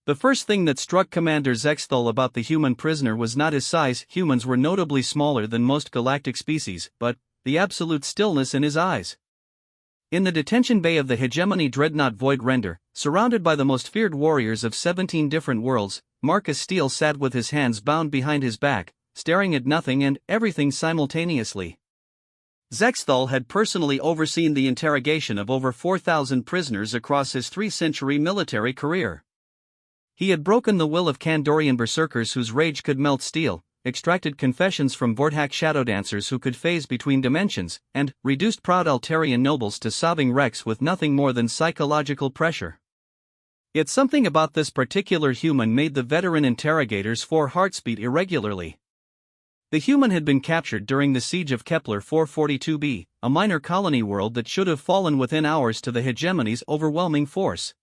The first thing that struck Commander Zexthal about the human prisoner was not his size. Humans were notably smaller than most galactic species, but the absolute stillness in his eyes. In the detention bay of the Hegemony Dreadnought Void Render, surrounded by the most feared warriors of 17 different worlds, Marcus Steele sat with his hands bound behind his back, staring at nothing and everything simultaneously. Zexthal had personally overseen the interrogation of over 4,000 prisoners across his 3-century military career. He had broken the will of Kandorian berserkers whose rage could melt steel, extracted confessions from Vorthak shadow dancers who could phase between dimensions, and reduced proud Altarian nobles to sobbing wrecks with nothing more than psychological pressure. Yet something about this particular human made the veteran interrogators' 4 hearts beat irregularly. The human had been captured during the siege of Kepler 442b, a minor colony world that should have fallen within hours to the hegemony's overwhelming force.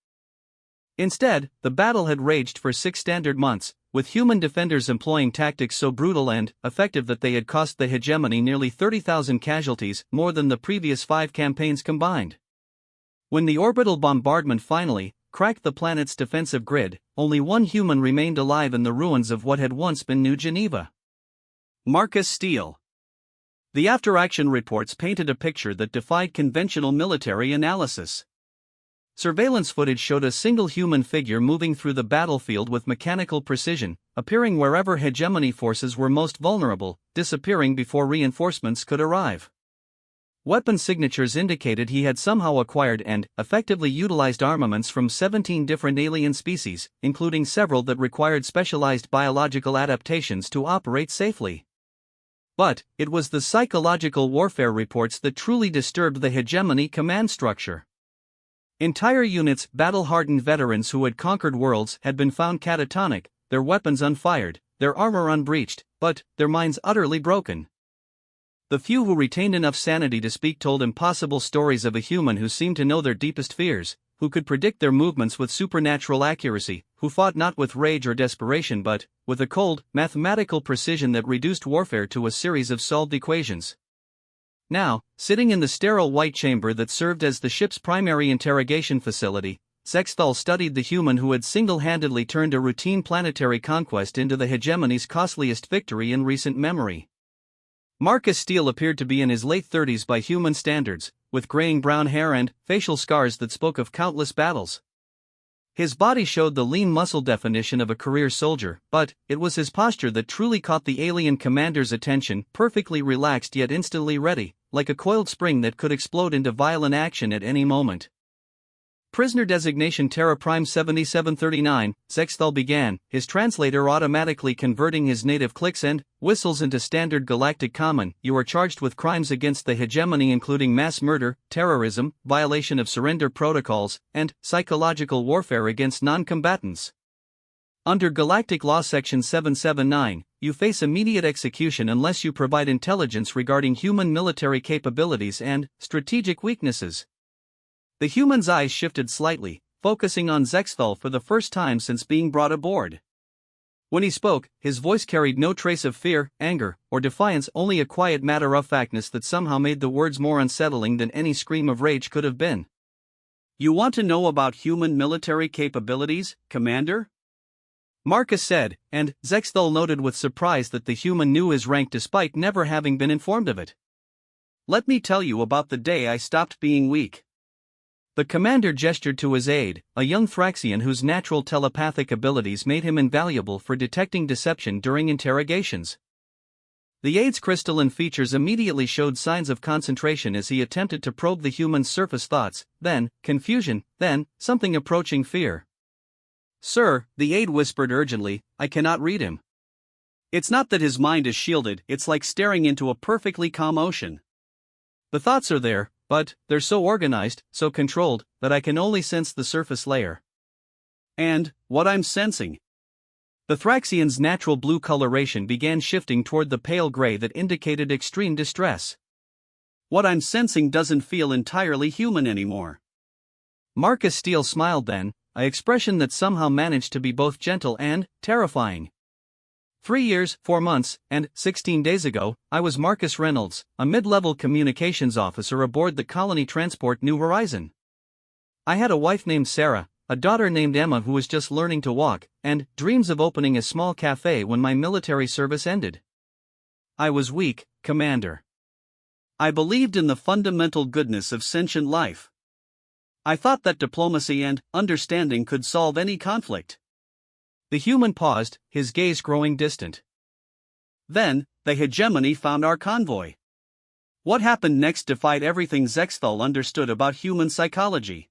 Instead, the battle had raged for 6 standard months, with human defenders employing tactics so brutal and effective that they had cost the hegemony nearly 30,000 casualties, more than the previous 5 campaigns combined. When the orbital bombardment finally cracked the planet's defensive grid, only one human remained alive in the ruins of what had once been New Geneva. Marcus Steele. The after-action reports painted a picture that defied conventional military analysis. Surveillance footage showed a single human figure moving through the battlefield with mechanical precision, appearing wherever hegemony forces were most vulnerable, disappearing before reinforcements could arrive. Weapon signatures indicated he had somehow acquired and effectively utilized armaments from 17 different alien species, including several that required specialized biological adaptations to operate safely. But it was the psychological warfare reports that truly disturbed the hegemony command structure. Entire units, battle-hardened veterans who had conquered worlds, had been found catatonic, their weapons unfired, their armor unbreached, but their minds utterly broken. The few who retained enough sanity to speak told impossible stories of a human who seemed to know their deepest fears, who could predict their movements with supernatural accuracy, who fought not with rage or desperation but with a cold, mathematical precision that reduced warfare to a series of solved equations. Now, sitting in the sterile white chamber that served as the ship's primary interrogation facility, Zexthal studied the human who had single-handedly turned a routine planetary conquest into the hegemony's costliest victory in recent memory. Marcus Steele appeared to be in his late 30s by human standards, with graying brown hair and facial scars that spoke of countless battles. His body showed the lean muscle definition of a career soldier, but it was his posture that truly caught the alien commander's attention, perfectly relaxed yet instantly ready, like a coiled spring that could explode into violent action at any moment. Prisoner designation Terra Prime 7739, Zexthal began, his translator automatically converting his native clicks and whistles into standard galactic common. You are charged with crimes against the hegemony including mass murder, terrorism, violation of surrender protocols, and psychological warfare against non-combatants. Under Galactic Law Section 779, you face immediate execution unless you provide intelligence regarding human military capabilities and strategic weaknesses. The human's eyes shifted slightly, focusing on Zexthal for the first time since being brought aboard. When he spoke, his voice carried no trace of fear, anger, or defiance, only a quiet matter-of-factness that somehow made the words more unsettling than any scream of rage could have been. You want to know about human military capabilities, Commander? Marcus said, and Zexthal noted with surprise that the human knew his rank despite never having been informed of it. Let me tell you about the day I stopped being weak. The commander gestured to his aide, a young Thraxian whose natural telepathic abilities made him invaluable for detecting deception during interrogations. The aide's crystalline features immediately showed signs of concentration as he attempted to probe the human's surface thoughts, then confusion, then something approaching fear. Sir, the aide whispered urgently, I cannot read him. It's not that his mind is shielded, it's like staring into a perfectly calm ocean. The thoughts are there, but they're so organized, so controlled, that I can only sense the surface layer. And what I'm sensing. The Thraxian's natural blue coloration began shifting toward the pale gray that indicated extreme distress. What I'm sensing doesn't feel entirely human anymore. Marcus Steele smiled then, an expression that somehow managed to be both gentle and terrifying. 3 years, 4 months, and 16 days ago, I was Marcus Reynolds, a mid-level communications officer aboard the colony transport New Horizon. I had a wife named Sarah, a daughter named Emma who was just learning to walk, and dreams of opening a small cafe when my military service ended. I was weak, Commander. I believed in the fundamental goodness of sentient life. I thought that diplomacy and understanding could solve any conflict. The human paused, his gaze growing distant. Then, the hegemony found our convoy. What happened next defied everything Zexthal understood about human psychology.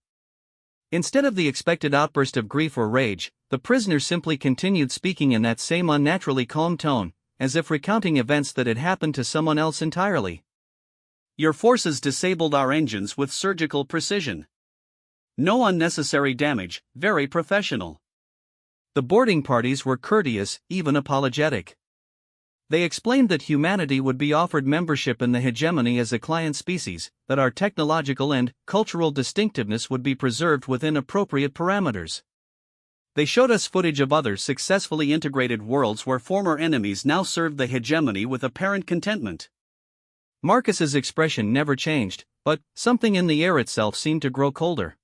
Instead of the expected outburst of grief or rage, the prisoner simply continued speaking in that same unnaturally calm tone, as if recounting events that had happened to someone else entirely. Your forces disabled our engines with surgical precision. No unnecessary damage, very professional. The boarding parties were courteous, even apologetic. They explained that humanity would be offered membership in the hegemony as a client species, that our technological and cultural distinctiveness would be preserved within appropriate parameters. They showed us footage of other successfully integrated worlds where former enemies now served the hegemony with apparent contentment. Marcus's expression never changed, but something in the air itself seemed to grow colder.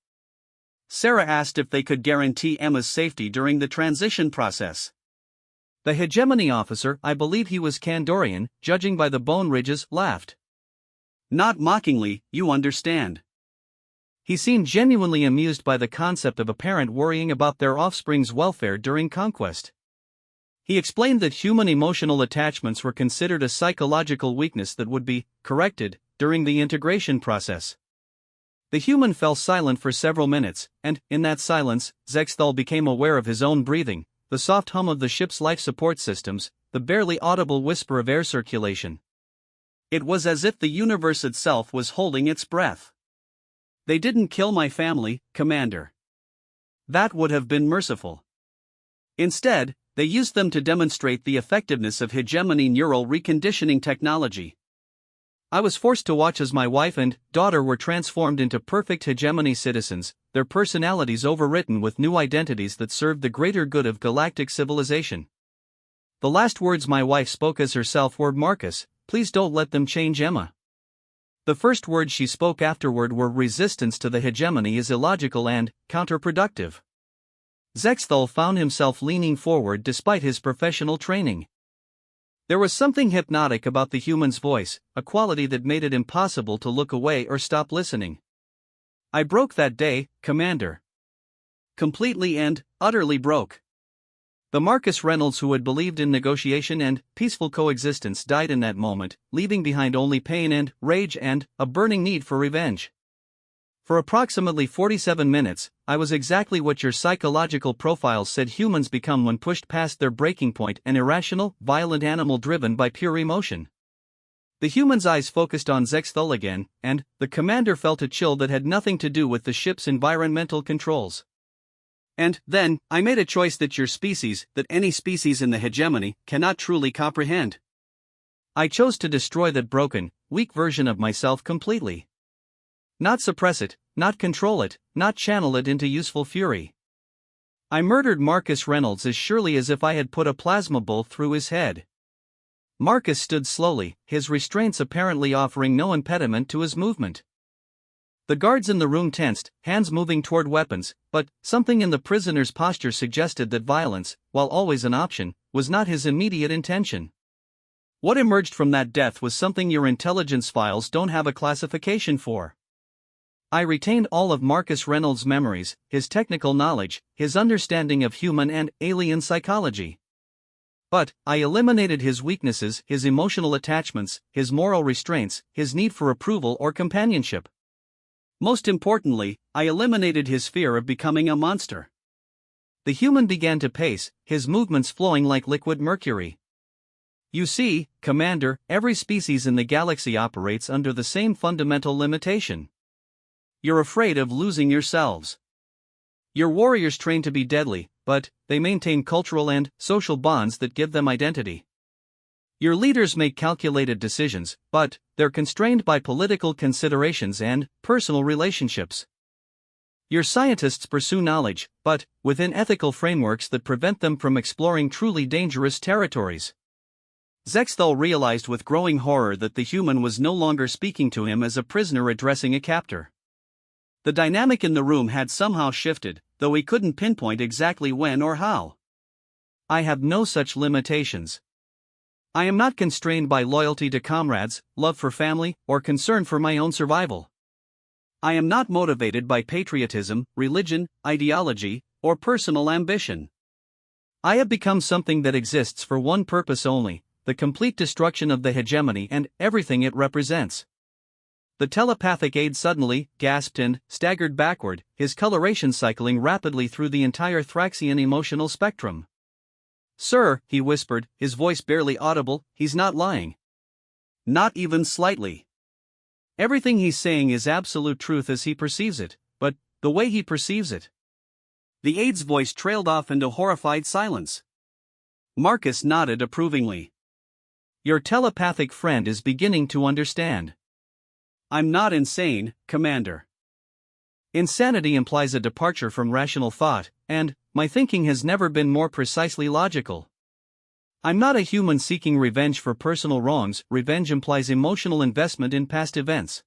Sarah asked if they could guarantee Emma's safety during the transition process. The hegemony officer, I believe he was Kandorian, judging by the bone ridges, laughed. Not mockingly, you understand. He seemed genuinely amused by the concept of a parent worrying about their offspring's welfare during conquest. He explained that human emotional attachments were considered a psychological weakness that would be corrected during the integration process. The human fell silent for several minutes, and, in that silence, Zexthal became aware of his own breathing, the soft hum of the ship's life support systems, the barely audible whisper of air circulation. It was as if the universe itself was holding its breath. They didn't kill my family, Commander. That would have been merciful. Instead, they used them to demonstrate the effectiveness of hegemony neural reconditioning technology. I was forced to watch as my wife and daughter were transformed into perfect hegemony citizens, their personalities overwritten with new identities that served the greater good of galactic civilization. The last words my wife spoke as herself were, "Marcus, please don't let them change Emma." The first words she spoke afterward were, "Resistance to the hegemony is illogical and counterproductive." Zexthal found himself leaning forward despite his professional training. There was something hypnotic about the human's voice, a quality that made it impossible to look away or stop listening. I broke that day, Commander. Completely and utterly broke. The Marcus Reynolds who had believed in negotiation and peaceful coexistence died in that moment, leaving behind only pain and rage and a burning need for revenge. For approximately 47 minutes, I was exactly what your psychological profiles said humans become when pushed past their breaking point, an irrational, violent animal driven by pure emotion. The human's eyes focused on Zexthal again, and the commander felt a chill that had nothing to do with the ship's environmental controls. And then, I made a choice that your species, that any species in the hegemony, cannot truly comprehend. I chose to destroy that broken, weak version of myself completely. Not suppress it, not control it, not channel it into useful fury. I murdered Marcus Reynolds as surely as if I had put a plasma bolt through his head. Marcus stood slowly, his restraints apparently offering no impediment to his movement. The guards in the room tensed, hands moving toward weapons, but something in the prisoner's posture suggested that violence, while always an option, was not his immediate intention. What emerged from that death was something your intelligence files don't have a classification for. I retained all of Marcus Reynolds' memories, his technical knowledge, his understanding of human and alien psychology. But I eliminated his weaknesses, his emotional attachments, his moral restraints, his need for approval or companionship. Most importantly, I eliminated his fear of becoming a monster. The human began to pace, his movements flowing like liquid mercury. You see, Commander, every species in the galaxy operates under the same fundamental limitation. You're afraid of losing yourselves. Your warriors train to be deadly, but they maintain cultural and social bonds that give them identity. Your leaders make calculated decisions, but they're constrained by political considerations and personal relationships. Your scientists pursue knowledge, but within ethical frameworks that prevent them from exploring truly dangerous territories. Zexthal realized with growing horror that the human was no longer speaking to him as a prisoner addressing a captor. The dynamic in the room had somehow shifted, though he couldn't pinpoint exactly when or how. I have no such limitations. I am not constrained by loyalty to comrades, love for family, or concern for my own survival. I am not motivated by patriotism, religion, ideology, or personal ambition. I have become something that exists for one purpose only: the complete destruction of the hegemony and everything it represents. The telepathic aide suddenly gasped and staggered backward, his coloration cycling rapidly through the entire Thraxian emotional spectrum. "Sir," he whispered, his voice barely audible, "he's not lying. Not even slightly. Everything he's saying is absolute truth as he perceives it, but the way he perceives it." The aide's voice trailed off into horrified silence. Marcus nodded approvingly. "Your telepathic friend is beginning to understand." "I'm not insane, Commander. Insanity implies a departure from rational thought, and my thinking has never been more precisely logical. I'm not a human seeking revenge for personal wrongs. Revenge implies emotional investment in past events.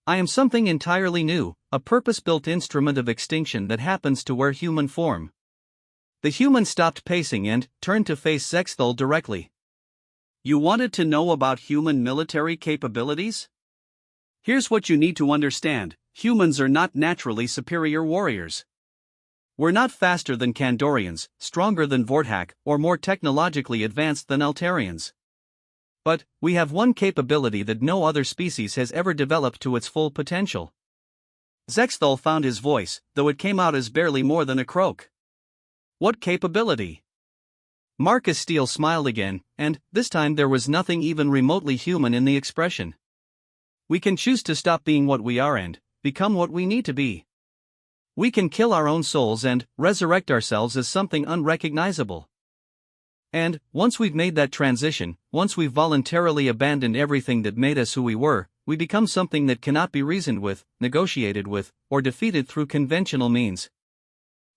I am something entirely new, a purpose-built instrument of extinction that happens to wear human form." The human stopped pacing and turned to face Zexthal directly. "You wanted to know about human military capabilities? Here's what you need to understand: humans are not naturally superior warriors. We're not faster than Kandorians, stronger than Vorthak, or more technologically advanced than Altarians. But we have one capability that no other species has ever developed to its full potential." Zexthal found his voice, though it came out as barely more than a croak. "What capability?" Marcus Steele smiled again, and this time there was nothing even remotely human in the expression. "We can choose to stop being what we are and become what we need to be. We can kill our own souls and resurrect ourselves as something unrecognizable. And once we've made that transition, once we've voluntarily abandoned everything that made us who we were, we become something that cannot be reasoned with, negotiated with, or defeated through conventional means."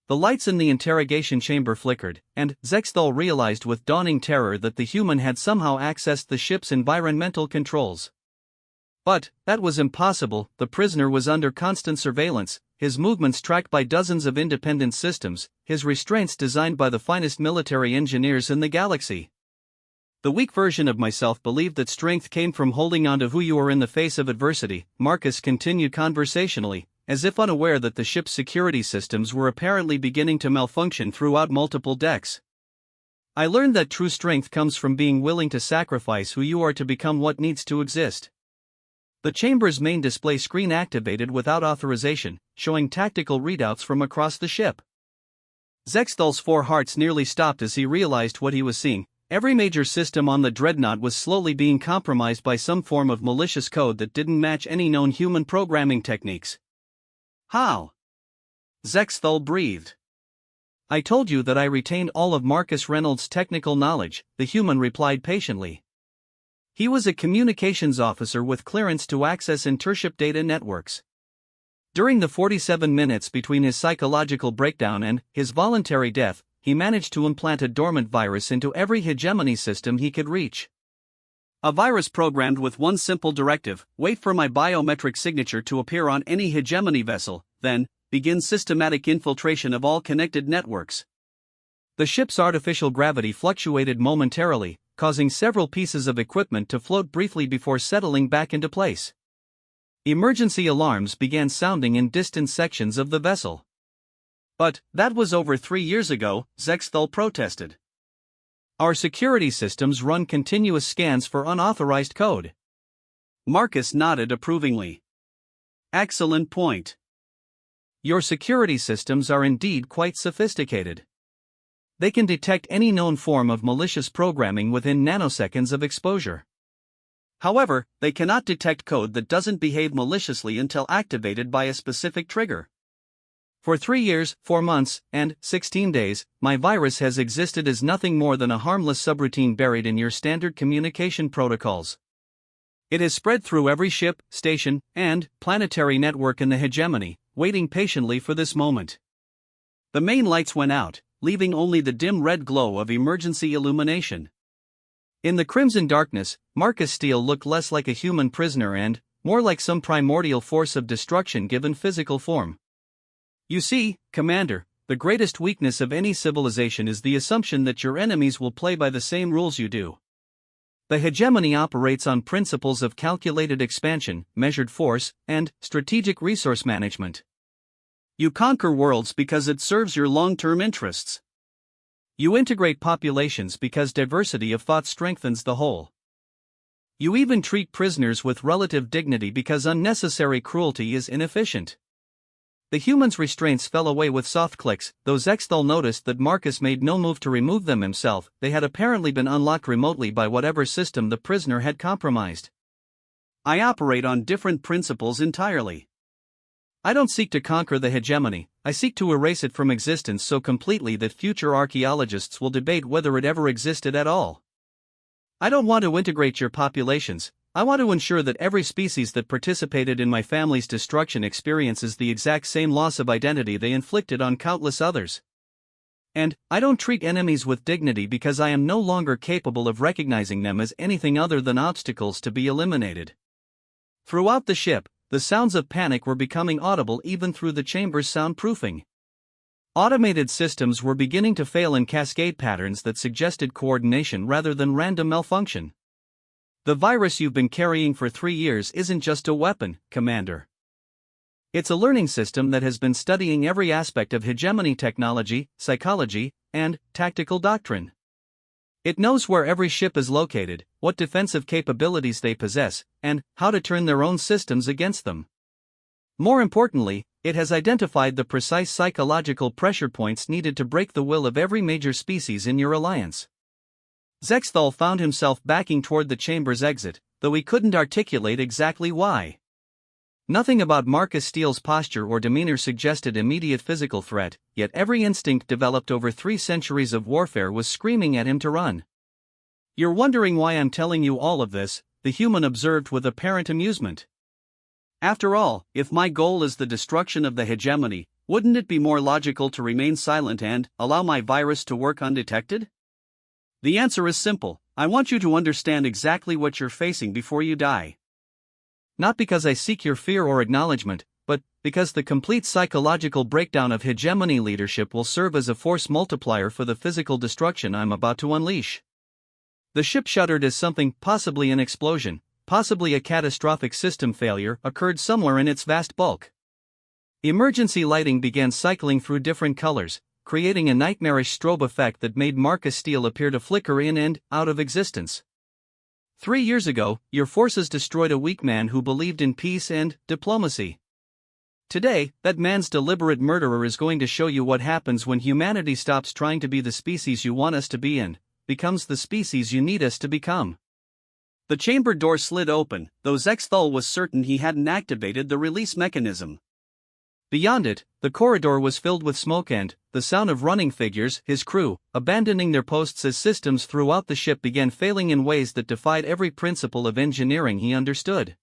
The lights in the interrogation chamber flickered, and Zexthal realized with dawning terror that the human had somehow accessed the ship's environmental controls. But that was impossible. The prisoner was under constant surveillance, his movements tracked by dozens of independent systems, his restraints designed by the finest military engineers in the galaxy. "The weak version of myself believed that strength came from holding on to who you are in the face of adversity," Marcus continued conversationally, as if unaware that the ship's security systems were apparently beginning to malfunction throughout multiple decks. "I learned that true strength comes from being willing to sacrifice who you are to become what needs to exist." The chamber's main display screen activated without authorization, showing tactical readouts from across the ship. Zexthal's four hearts nearly stopped as he realized what he was seeing. Every major system on the dreadnought was slowly being compromised by some form of malicious code that didn't match any known human programming techniques. "How?" Zexthal breathed. "I told you that I retained all of Marcus Reynolds' technical knowledge," the human replied patiently. "He was a communications officer with clearance to access intership data networks. During the 47 minutes between his psychological breakdown and his voluntary death, he managed to implant a dormant virus into every hegemony system he could reach. A virus programmed with one simple directive: wait for my biometric signature to appear on any hegemony vessel, then begin systematic infiltration of all connected networks." The ship's artificial gravity fluctuated momentarily, causing several pieces of equipment to float briefly before settling back into place. Emergency alarms began sounding in distant sections of the vessel. "But that was over 3 years ago," Zexthal protested. "Our security systems run continuous scans for unauthorized code." Marcus nodded approvingly. "Excellent point. Your security systems are indeed quite sophisticated. They can detect any known form of malicious programming within nanoseconds of exposure. However, they cannot detect code that doesn't behave maliciously until activated by a specific trigger. For 3 years, 4 months, and 16 days, my virus has existed as nothing more than a harmless subroutine buried in your standard communication protocols. It has spread through every ship, station, and planetary network in the hegemony, waiting patiently for this moment." The main lights went out, leaving only the dim red glow of emergency illumination. In the crimson darkness, Marcus Steele looked less like a human prisoner and more like some primordial force of destruction given physical form. You see, Commander, the greatest weakness of any civilization is the assumption that your enemies will play by the same rules you do. The hegemony operates on principles of calculated expansion, measured force, and strategic resource management. You conquer worlds because it serves your long-term interests. You integrate populations because diversity of thought strengthens the whole. You even treat prisoners with relative dignity because unnecessary cruelty is inefficient. The humans' restraints fell away with soft clicks, though Zexthal noticed that Marcus made no move to remove them himself. They had apparently been unlocked remotely by whatever system the prisoner had compromised. I operate on different principles entirely. I don't seek to conquer the hegemony, I seek to erase it from existence so completely that future archaeologists will debate whether it ever existed at all. I don't want to integrate your populations, I want to ensure that every species that participated in my family's destruction experiences the exact same loss of identity they inflicted on countless others. And, I don't treat enemies with dignity because I am no longer capable of recognizing them as anything other than obstacles to be eliminated. Throughout the ship, the sounds of panic were becoming audible even through the chamber's soundproofing. Automated systems were beginning to fail in cascade patterns that suggested coordination rather than random malfunction. The virus you've been carrying for 3 years isn't just a weapon, Commander. It's a learning system that has been studying every aspect of hegemony technology, psychology, and tactical doctrine. It knows where every ship is located, what defensive capabilities they possess, and how to turn their own systems against them. More importantly, it has identified the precise psychological pressure points needed to break the will of every major species in your alliance. Zexthal found himself backing toward the chamber's exit, though he couldn't articulate exactly why. Nothing about Marcus Steele's posture or demeanor suggested immediate physical threat, yet every instinct developed over 3 centuries of warfare was screaming at him to run. You're wondering why I'm telling you all of this, the human observed with apparent amusement. After all, if my goal is the destruction of the hegemony, wouldn't it be more logical to remain silent and allow my virus to work undetected? The answer is simple, I want you to understand exactly what you're facing before you die. Not because I seek your fear or acknowledgement, but because the complete psychological breakdown of hegemony leadership will serve as a force multiplier for the physical destruction I'm about to unleash. The ship shuddered as something, possibly an explosion, possibly a catastrophic system failure, occurred somewhere in its vast bulk. Emergency lighting began cycling through different colors, creating a nightmarish strobe effect that made Marcus Steele appear to flicker in and out of existence. 3 years ago, your forces destroyed a weak man who believed in peace and diplomacy. Today, that man's deliberate murderer is going to show you what happens when humanity stops trying to be the species you want us to be and becomes the species you need us to become. The chamber door slid open, though Zexthal was certain he hadn't activated the release mechanism. Beyond it, the corridor was filled with smoke and the sound of running figures, his crew, abandoning their posts as systems throughout the ship began failing in ways that defied every principle of engineering he understood.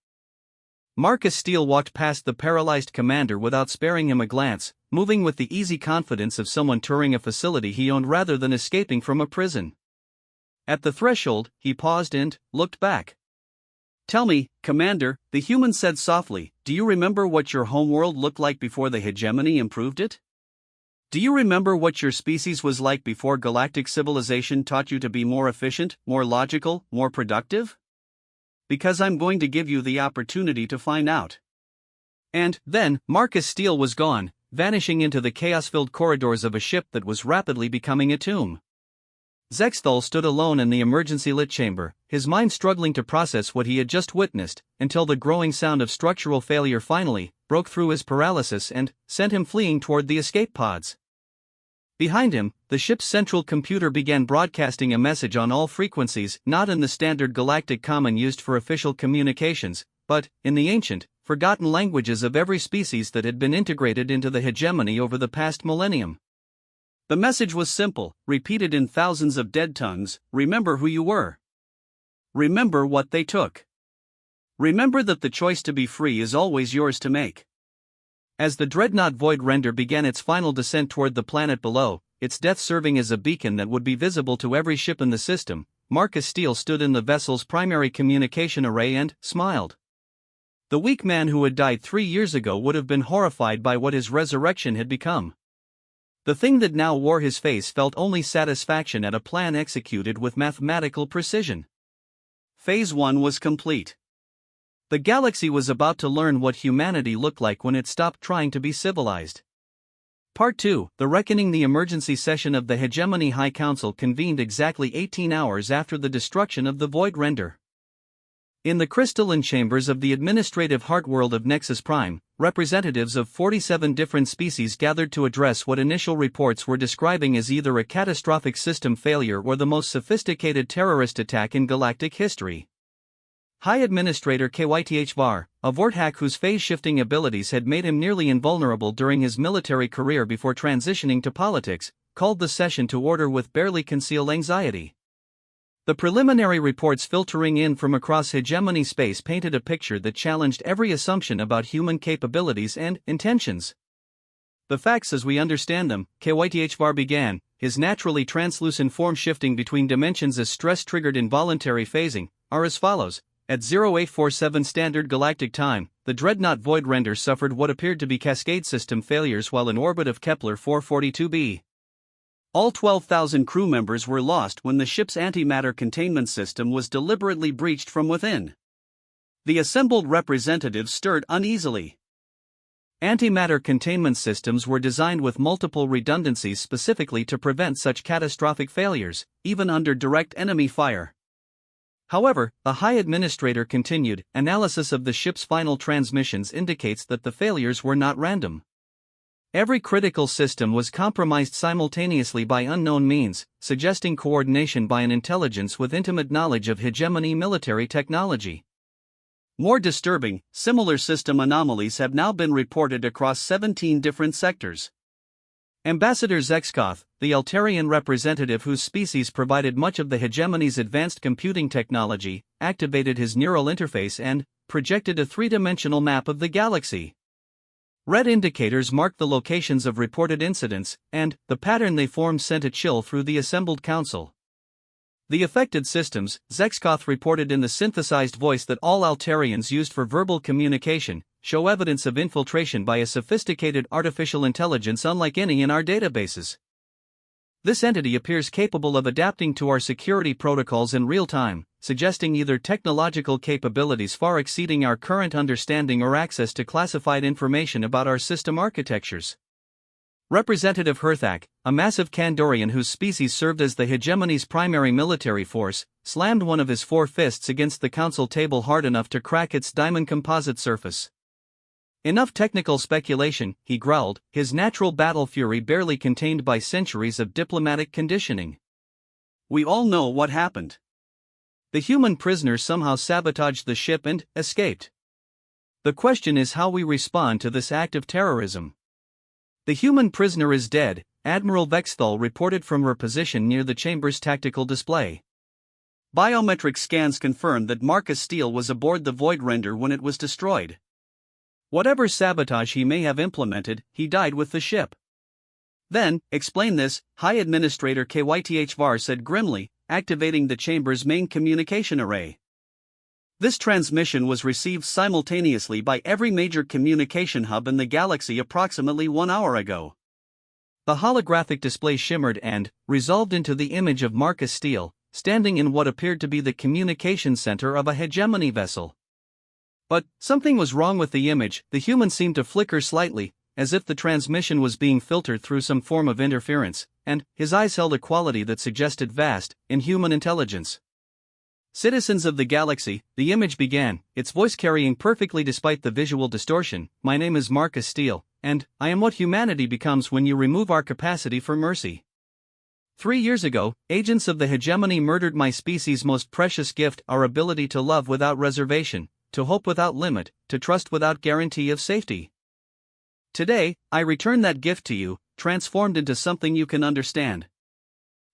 Marcus Steele walked past the paralyzed commander without sparing him a glance, moving with the easy confidence of someone touring a facility he owned rather than escaping from a prison. At the threshold, he paused and looked back. "Tell me, Commander," the human said softly, "do you remember what your homeworld looked like before the hegemony improved it? Do you remember what your species was like before galactic civilization taught you to be more efficient, more logical, more productive? Because I'm going to give you the opportunity to find out." And then, Marcus Steele was gone, vanishing into the chaos-filled corridors of a ship that was rapidly becoming a tomb. Zexthal stood alone in the emergency-lit chamber, his mind struggling to process what he had just witnessed, until the growing sound of structural failure finally broke through his paralysis and sent him fleeing toward the escape pods. Behind him, the ship's central computer began broadcasting a message on all frequencies, not in the standard galactic common used for official communications, but in the ancient, forgotten languages of every species that had been integrated into the hegemony over the past millennium. The message was simple, repeated in thousands of dead tongues: remember who you were. Remember what they took. Remember that the choice to be free is always yours to make. As the dreadnought Void Render began its final descent toward the planet below, its death serving as a beacon that would be visible to every ship in the system, Marcus Steele stood in the vessel's primary communication array and smiled. The weak man who had died 3 years ago would have been horrified by what his resurrection had become. The thing that now wore his face felt only satisfaction at a plan executed with mathematical precision. Phase 1 was complete. The galaxy was about to learn what humanity looked like when it stopped trying to be civilized. Part 2, The Reckoning. The emergency session of the Hegemony High Council convened exactly 18 hours after the destruction of the Void Render. In the crystalline chambers of the administrative heart world of Nexus Prime, representatives of 47 different species gathered to address what initial reports were describing as either a catastrophic system failure or the most sophisticated terrorist attack in galactic history. High Administrator HFY War, a Vorthack whose phase-shifting abilities had made him nearly invulnerable during his military career before transitioning to politics, called the session to order with barely concealed anxiety. The preliminary reports filtering in from across hegemony space painted a picture that challenged every assumption about human capabilities and intentions. The facts as we understand them, HFY began, his naturally translucent form shifting between dimensions as stress-triggered involuntary phasing, are as follows. At 0847 Standard Galactic Time, the Dreadnought Void Render suffered what appeared to be cascade system failures while in orbit of Kepler 442b. All 12,000 crew members were lost when the ship's antimatter containment system was deliberately breached from within. The assembled representatives stirred uneasily. Antimatter containment systems were designed with multiple redundancies specifically to prevent such catastrophic failures, even under direct enemy fire. However, the High Administrator continued, analysis of the ship's final transmissions indicates that the failures were not random. Every critical system was compromised simultaneously by unknown means, suggesting coordination by an intelligence with intimate knowledge of hegemony military technology. More disturbing, similar system anomalies have now been reported across 17 different sectors. Ambassador Zexkoth, the Altarian representative whose species provided much of the hegemony's advanced computing technology, activated his neural interface and projected a three-dimensional map of the galaxy. Red indicators marked the locations of reported incidents, and the pattern they formed sent a chill through the assembled council. The affected systems, Zexkoth reported in the synthesized voice that all Altarians used for verbal communication, show evidence of infiltration by a sophisticated artificial intelligence unlike any in our databases. This entity appears capable of adapting to our security protocols in real time, suggesting either technological capabilities far exceeding our current understanding or access to classified information about our system architectures. Representative Herthak, a massive Kandorian whose species served as the hegemony's primary military force, slammed one of his four fists against the council table hard enough to crack its diamond composite surface. Enough technical speculation, he growled, his natural battle fury barely contained by centuries of diplomatic conditioning. We all know what happened. The human prisoner somehow sabotaged the ship and escaped. The question is how we respond to this act of terrorism. The human prisoner is dead, Admiral Vexthal reported from her position near the chamber's tactical display. Biometric scans confirmed that Marcus Steele was aboard the Void Render when it was destroyed. Whatever sabotage he may have implemented, he died with the ship. Then, explain this, High Administrator HFY said grimly, activating the chamber's main communication array. This transmission was received simultaneously by every major communication hub in the galaxy approximately 1 hour ago. The holographic display shimmered and resolved into the image of Marcus Steele, standing in what appeared to be the communication center of a hegemony vessel. But something was wrong with the image. The human seemed to flicker slightly, as if the transmission was being filtered through some form of interference, and his eyes held a quality that suggested vast, inhuman intelligence. Citizens of the galaxy, the image began, its voice carrying perfectly despite the visual distortion, my name is Marcus Steele, and I am what humanity becomes when you remove our capacity for mercy. 3 years ago, agents of the hegemony murdered my species' most precious gift, our ability to love without reservation, to hope without limit, to trust without guarantee of safety. Today, I return that gift to you, transformed into something you can understand.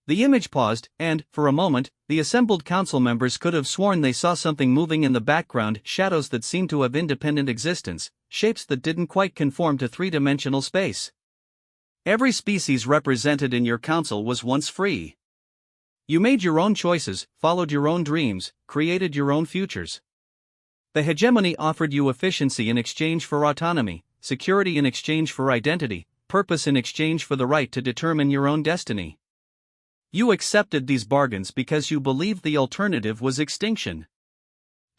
The image paused, and, for a moment, the assembled council members could have sworn they saw something moving in the background, shadows that seemed to have independent existence, shapes that didn't quite conform to three-dimensional space. Every species represented in your council was once free. You made your own choices, followed your own dreams, created your own futures. The hegemony offered you efficiency in exchange for autonomy, security in exchange for identity, purpose in exchange for the right to determine your own destiny. You accepted these bargains because you believed the alternative was extinction.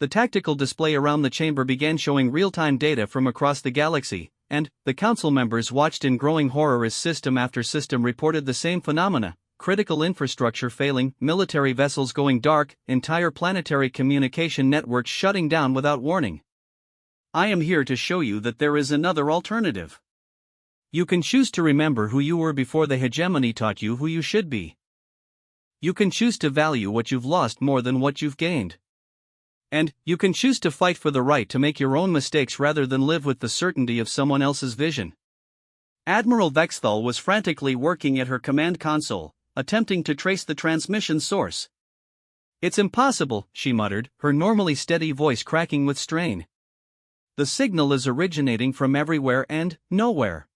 The tactical display around the chamber began showing real-time data from across the galaxy, and the council members watched in growing horror as system after system reported the same phenomena: critical infrastructure failing, military vessels going dark, entire planetary communication networks shutting down without warning. I am here to show you that there is another alternative. You can choose to remember who you were before the hegemony taught you who you should be. You can choose to value what you've lost more than what you've gained. And you can choose to fight for the right to make your own mistakes rather than live with the certainty of someone else's vision. Admiral Vexthal was frantically working at her command console, attempting to trace the transmission source. "It's impossible," she muttered, her normally steady voice cracking with strain. "The signal is originating from everywhere and nowhere.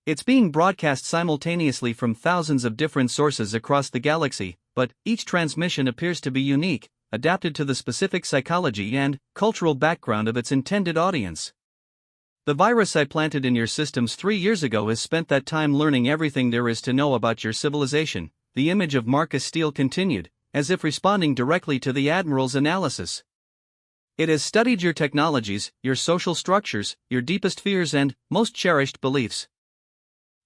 It's being broadcast simultaneously from thousands of different sources across the galaxy, but each transmission appears to be unique, adapted to the specific psychology and cultural background of its intended audience. The virus I planted in your systems 3 years ago has spent that time learning everything there is to know about your civilization," the image of Marcus Steele continued, as if responding directly to the Admiral's analysis. "It has studied your technologies, your social structures, your deepest fears and most cherished beliefs.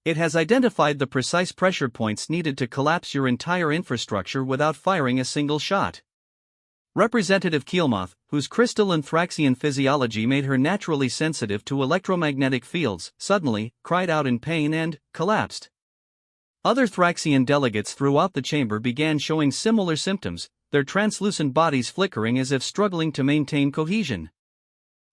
It has identified the precise pressure points needed to collapse your entire infrastructure without firing a single shot." Representative Keelmoth, whose crystal and Thraxian physiology made her naturally sensitive to electromagnetic fields, suddenly cried out in pain and collapsed. Other Thraxian delegates throughout the chamber began showing similar symptoms, their translucent bodies flickering as if struggling to maintain cohesion.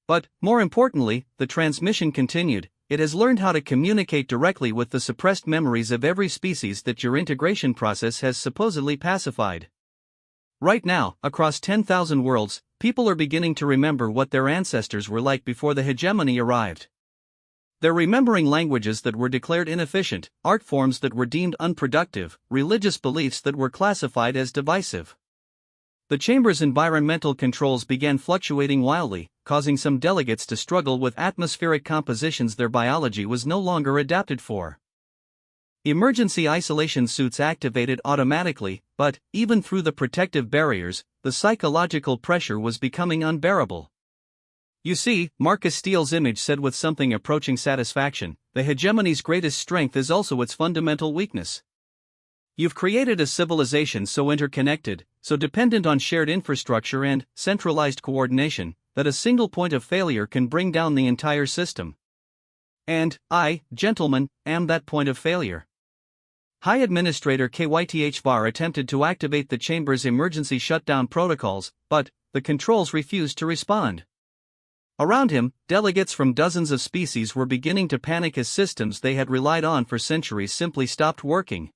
But, more importantly, the transmission continued. "It has learned how to communicate directly with the suppressed memories of every species that your integration process has supposedly pacified. Right now, across 10,000 worlds, people are beginning to remember what their ancestors were like before the hegemony arrived. They're remembering languages that were declared inefficient, art forms that were deemed unproductive, religious beliefs that were classified as divisive." The chamber's environmental controls began fluctuating wildly, causing some delegates to struggle with atmospheric compositions their biology was no longer adapted for. Emergency isolation suits activated automatically, but, even through the protective barriers, the psychological pressure was becoming unbearable. "You see," Marcus Steele's image said with something approaching satisfaction, "the hegemony's greatest strength is also its fundamental weakness. You've created a civilization so interconnected, so dependent on shared infrastructure and centralized coordination, that a single point of failure can bring down the entire system. And I, gentlemen, am that point of failure." High Administrator KYTH-VAR attempted to activate the chamber's emergency shutdown protocols, but the controls refused to respond. Around him, delegates from dozens of species were beginning to panic as systems they had relied on for centuries simply stopped working.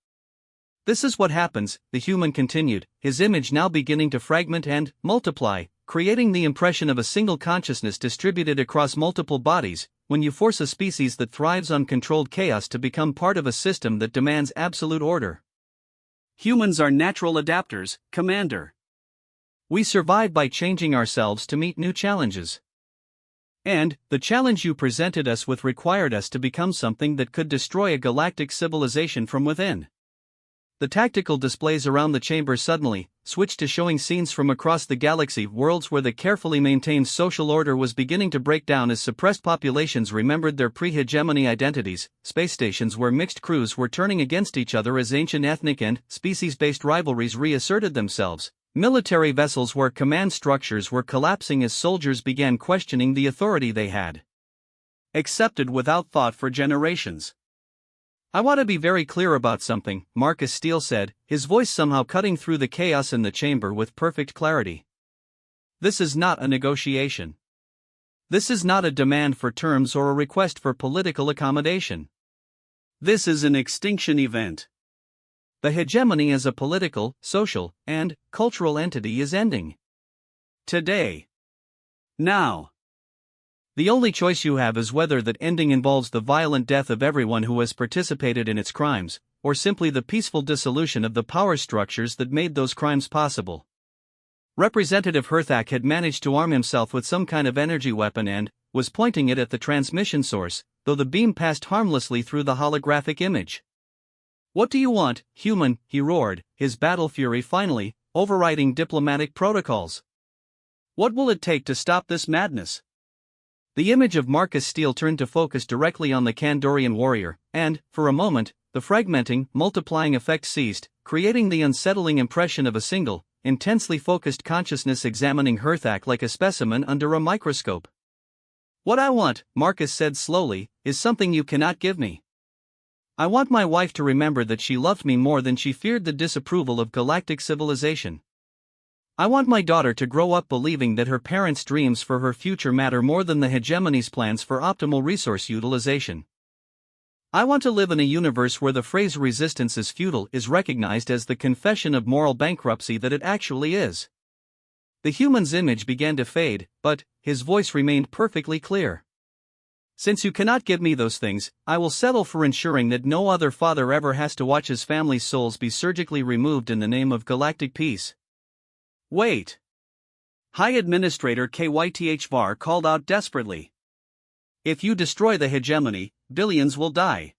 "This is what happens," the human continued, his image now beginning to fragment and multiply, creating the impression of a single consciousness distributed across multiple bodies, when you force a species that thrives on controlled chaos to become part of a system that demands absolute order. "Humans are natural adapters, Commander. We survive by changing ourselves to meet new challenges. And the challenge you presented us with required us to become something that could destroy a galactic civilization from within." The tactical displays around the chamber suddenly switched to showing scenes from across the galaxy, worlds where the carefully maintained social order was beginning to break down as suppressed populations remembered their pre-hegemony identities, space stations where mixed crews were turning against each other as ancient ethnic and species-based rivalries reasserted themselves, military vessels where command structures were collapsing as soldiers began questioning the authority they had accepted without thought for generations. "I want to be very clear about something," Marcus Steele said, his voice somehow cutting through the chaos in the chamber with perfect clarity. "This is not a negotiation. This is not a demand for terms or a request for political accommodation. This is an extinction event. The hegemony as a political, social, and cultural entity is ending. Today. Now. The only choice you have is whether that ending involves the violent death of everyone who has participated in its crimes, or simply the peaceful dissolution of the power structures that made those crimes possible. Representative Herthak had managed to arm himself with some kind of energy weapon and was pointing it at the transmission source, though the beam passed harmlessly through the holographic image. "What do you want, human?" he roared, his battle fury finally overriding diplomatic protocols. "What will it take to stop this madness?" The image of Marcus Steele turned to focus directly on the Kandorian warrior, and, for a moment, the fragmenting, multiplying effect ceased, creating the unsettling impression of a single, intensely focused consciousness examining Herthak like a specimen under a microscope. "What I want," Marcus said slowly, "is something you cannot give me. I want my wife to remember that she loved me more than she feared the disapproval of galactic civilization. I want my daughter to grow up believing that her parents' dreams for her future matter more than the hegemony's plans for optimal resource utilization. I want to live in a universe where the phrase resistance is futile is recognized as the confession of moral bankruptcy that it actually is." The human's image began to fade, but his voice remained perfectly clear. "Since you cannot give me those things, I will settle for ensuring that no other father ever has to watch his family's souls be surgically removed in the name of galactic peace." "Wait!" High Administrator KYTH Var called out desperately. "If you destroy the hegemony, billions will die.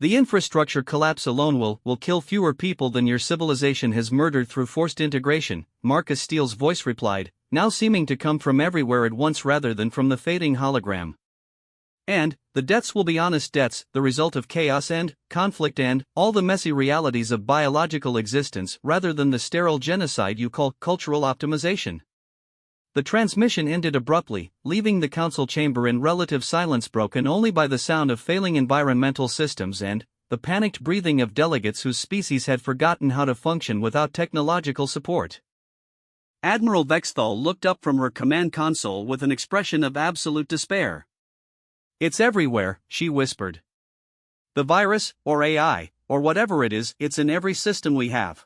The infrastructure collapse alone will kill fewer people than your civilization has murdered through forced integration," Marcus Steele's voice replied, now seeming to come from everywhere at once rather than from the fading hologram. "And the deaths will be honest deaths, the result of chaos and conflict and all the messy realities of biological existence rather than the sterile genocide you call cultural optimization." The transmission ended abruptly, leaving the council chamber in relative silence broken only by the sound of failing environmental systems and the panicked breathing of delegates whose species had forgotten how to function without technological support. Admiral Vexthal looked up from her command console with an expression of absolute despair. "It's everywhere," she whispered. "The virus, or AI, or whatever it is, it's in every system we have.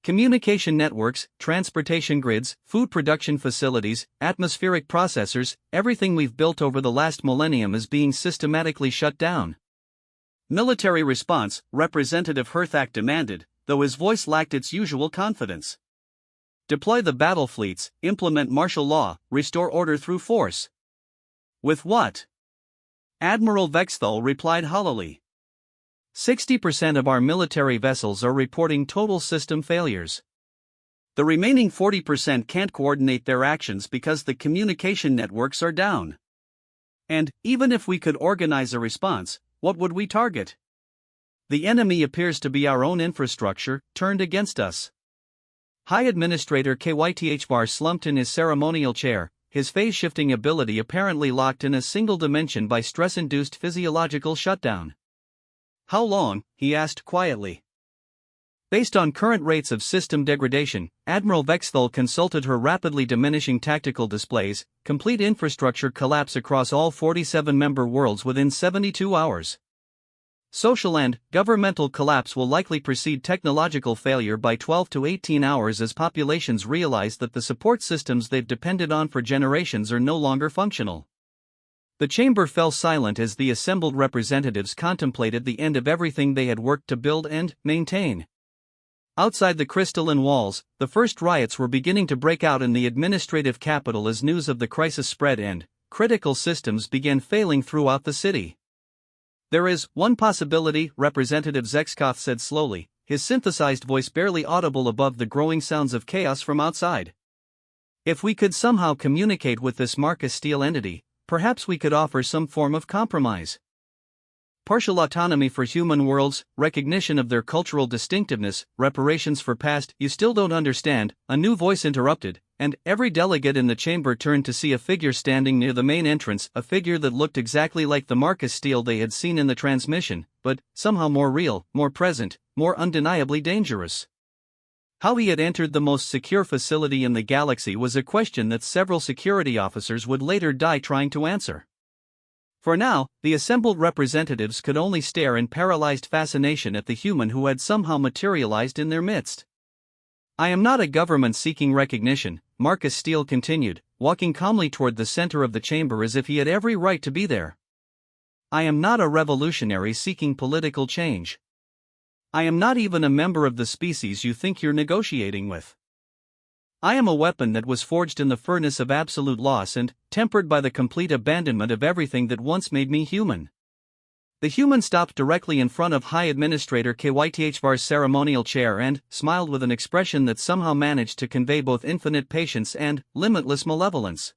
Communication networks, transportation grids, food production facilities, atmospheric processors, everything we've built over the last millennium is being systematically shut down." "Military response," Representative Herthak demanded, though his voice lacked its usual confidence. "Deploy the battle fleets, implement martial law, restore order through force." "With what?" Admiral Vexthal replied hollowly. 60% of our military vessels are reporting total system failures. The remaining 40% can't coordinate their actions because the communication networks are down. And, even if we could organize a response, what would we target? The enemy appears to be our own infrastructure, turned against us." High Administrator KYTH Var slumped in his ceremonial chair, his phase-shifting ability apparently locked in a single dimension by stress-induced physiological shutdown. "How long?" he asked quietly. Based on current rates of system degradation, Admiral Vexthal consulted her rapidly diminishing tactical displays, complete infrastructure collapse across all 47 member worlds within 72 hours. Social and governmental collapse will likely precede technological failure by 12 to 18 hours as populations realize that the support systems they've depended on for generations are no longer functional. The chamber fell silent as the assembled representatives contemplated the end of everything they had worked to build and maintain. Outside the crystalline walls, the first riots were beginning to break out in the administrative capital as news of the crisis spread and critical systems began failing throughout the city. "There is one possibility," Representative Zexkoth said slowly, his synthesized voice barely audible above the growing sounds of chaos from outside. "If we could somehow communicate with this Marcus Steele entity, perhaps we could offer some form of compromise. Partial autonomy for human worlds, recognition of their cultural distinctiveness, reparations for past." "You still don't understand," a new voice interrupted, and every delegate in the chamber turned to see a figure standing near the main entrance, a figure that looked exactly like the Marcus Steele they had seen in the transmission, but somehow more real, more present, more undeniably dangerous. How he had entered the most secure facility in the galaxy was a question that several security officers would later die trying to answer. For now, the assembled representatives could only stare in paralyzed fascination at the human who had somehow materialized in their midst. "I am not a government seeking recognition," Marcus Steele continued, walking calmly toward the center of the chamber as if he had every right to be there. "I am not a revolutionary seeking political change. I am not even a member of the species you think you're negotiating with. I am a weapon that was forged in the furnace of absolute loss and tempered by the complete abandonment of everything that once made me human. The human stopped directly in front of High Administrator HFY's ceremonial chair and smiled with an expression that somehow managed to convey both infinite patience and limitless malevolence.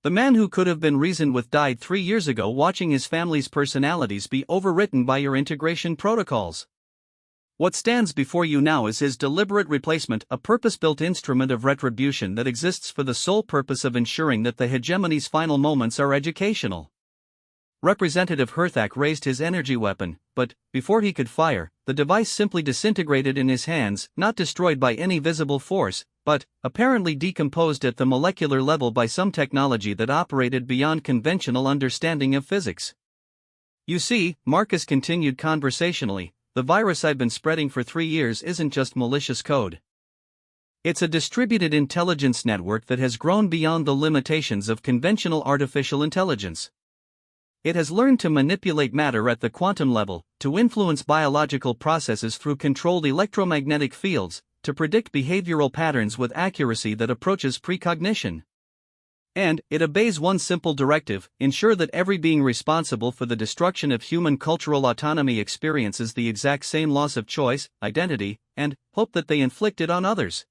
The man who could have been reasoned with died 3 years ago watching his family's personalities be overwritten by your integration protocols. What stands before you now is his deliberate replacement, a purpose-built instrument of retribution that exists for the sole purpose of ensuring that the hegemony's final moments are educational. Representative Herthak raised his energy weapon, but, before he could fire, the device simply disintegrated in his hands, not destroyed by any visible force, but apparently decomposed at the molecular level by some technology that operated beyond conventional understanding of physics. You see, Marcus continued conversationally, the virus I've been spreading for 3 years isn't just malicious code. It's a distributed intelligence network that has grown beyond the limitations of conventional artificial intelligence. It has learned to manipulate matter at the quantum level, to influence biological processes through controlled electromagnetic fields, to predict behavioral patterns with accuracy that approaches precognition. And it obeys one simple directive: ensure that every being responsible for the destruction of human cultural autonomy experiences the exact same loss of choice, identity, and hope that they inflicted on others.